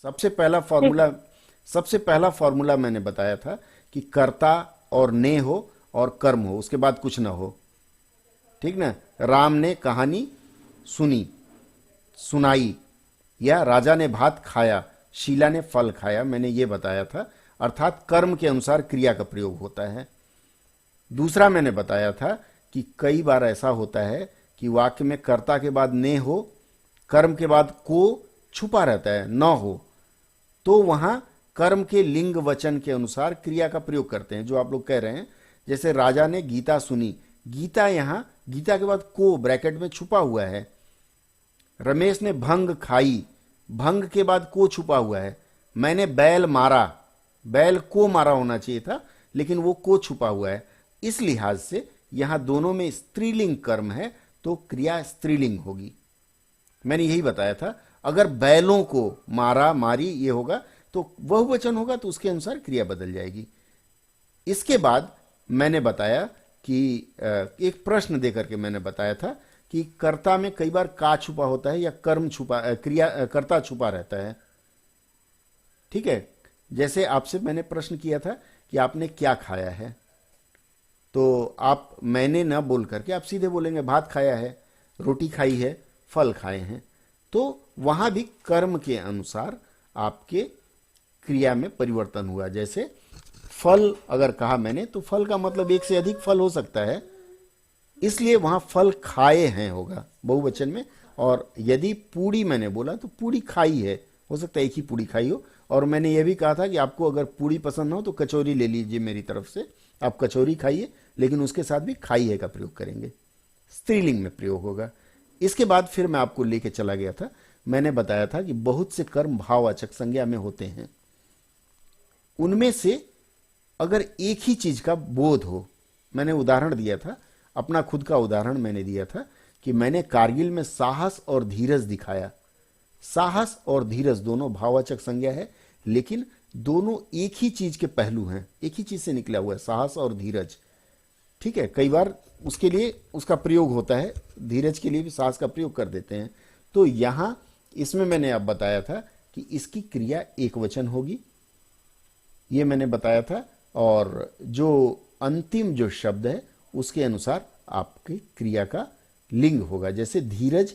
सबसे पहला ठीक है। फॉर्मूला सबसे पहला फॉर्मूला मैंने बताया था कि कर्ता और ने हो और कर्म हो, उसके बाद कुछ ना हो। ठीक ना। राम ने कहानी सुनी, सुनाई, या राजा ने भात खाया, शीला ने फल खाया, मैंने ये बताया था। अर्थात कर्म के अनुसार क्रिया का प्रयोग होता है। दूसरा मैंने बताया था कि कई बार ऐसा होता है कि वाक्य में कर्ता के बाद ने हो, कर्म के बाद को छुपा रहता है, न हो, तो वहां कर्म के लिंग वचन के अनुसार क्रिया का प्रयोग करते हैं, जो आप लोग कह रहे हैं। जैसे राजा ने गीता सुनी, गीता यहां गीता के बाद को ब्रैकेट में छुपा हुआ है। रमेश ने भंग खाई, भंग के बाद को छुपा हुआ है। मैंने बैल मारा, बैल को मारा होना चाहिए था, लेकिन वो को छुपा हुआ है। इस लिहाज से यहां दोनों में स्त्रीलिंग कर्म है, तो क्रिया स्त्रीलिंग होगी। मैंने यही बताया था। अगर बैलों को मारा, मारी, ये होगा तो बहुवचन होगा, तो उसके अनुसार क्रिया बदल जाएगी। इसके बाद मैंने बताया कि एक प्रश्न देकर के मैंने बताया था कि कर्ता में कई बार का छुपा होता है या कर्म छुपा, कर्ता छुपा रहता है। ठीक है। जैसे आपसे मैंने प्रश्न किया था कि आपने क्या खाया है, तो आप मैंने ना बोल करके आप सीधे बोलेंगे भात खाया है, रोटी खाई है, फल खाए हैं। तो वहां भी कर्म के अनुसार आपके क्रिया में परिवर्तन हुआ। जैसे फल अगर कहा मैंने, तो फल का मतलब एक से अधिक फल हो सकता है, इसलिए वहां फल खाए हैं होगा बहुवचन में। और यदि पूड़ी मैंने बोला तो पूड़ी खाई है, हो सकता है एक ही पूड़ी खाई हो। और मैंने यह भी कहा था कि आपको अगर पूड़ी पसंद हो तो कचौरी ले लीजिए मेरी तरफ से, आप कचौरी खाइए, लेकिन उसके साथ भी खाई है का प्रयोग करेंगे, स्त्रीलिंग में प्रयोग होगा। इसके बाद फिर मैं आपको लेके चला गया था, मैंने बताया था कि बहुत से कर्म भाववाचक संज्ञा में होते हैं। उनमें से अगर एक ही चीज का बोध हो, मैंने उदाहरण दिया था, अपना खुद का उदाहरण मैंने दिया था कि मैंने कारगिल में साहस और धीरज दिखाया। साहस और धीरज दोनों भाववाचक संज्ञा है, लेकिन दोनों एक ही चीज के पहलू हैं, एक ही चीज से निकला हुआ है, साहस और धीरज। ठीक है। कई बार उसके लिए उसका प्रयोग होता है, धीरज के लिए भी साहस का प्रयोग कर देते हैं। तो यहां इसमें मैंने अब बताया था कि इसकी क्रिया एक वचन होगी, ये मैंने बताया था। और जो अंतिम जो शब्द है उसके अनुसार आपकी क्रिया का लिंग होगा। जैसे धीरज,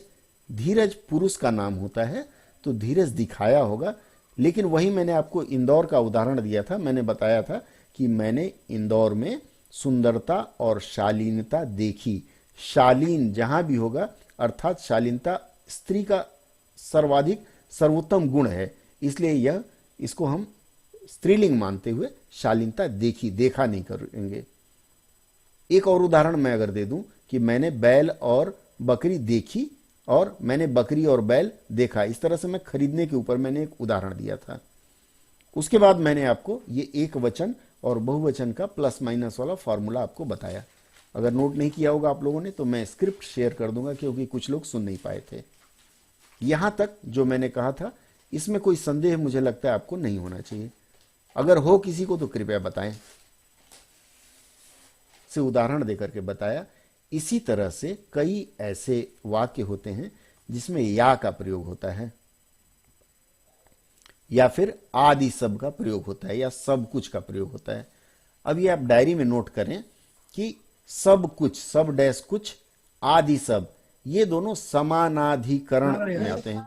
धीरज पुरुष का नाम होता है, तो धीरज दिखाया होगा। लेकिन वही मैंने आपको इंदौर का उदाहरण दिया था, मैंने बताया था कि मैंने इंदौर में सुंदरता और शालीनता देखी। शालीन जहां भी होगा, अर्थात शालीनता स्त्री का सर्वाधिक सर्वोत्तम गुण है, इसलिए यह इसको हम स्त्रीलिंग मानते हुए शालीनता देखी, देखा नहीं करेंगे। एक और उदाहरण मैं अगर दे दूं कि मैंने बैल और बकरी देखी और मैंने बकरी और बैल देखा, इस तरह से मैं खरीदने के ऊपर मैंने एक उदाहरण दिया था। उसके बाद मैंने आपको ये एक वचन और बहुवचन का प्लस माइनस वाला फॉर्मूला आपको बताया। अगर नोट नहीं किया होगा आप लोगों ने तो मैं स्क्रिप्ट शेयर कर दूंगा, क्योंकि कुछ लोग सुन नहीं पाए थे। यहां तक जो मैंने कहा था, इसमें कोई संदेह मुझे लगता है आपको नहीं होना चाहिए। अगर हो किसी को तो कृपया बताएं, से उदाहरण देकर के बताया। इसी तरह से कई ऐसे वाक्य होते हैं जिसमें या का प्रयोग होता है, या फिर आदि सब का प्रयोग होता है, या सब कुछ का प्रयोग होता है। अब ये आप डायरी में नोट करें कि सब कुछ, सब डैश कुछ, आदि सब, ये दोनों समानाधिकरण में आते हैं।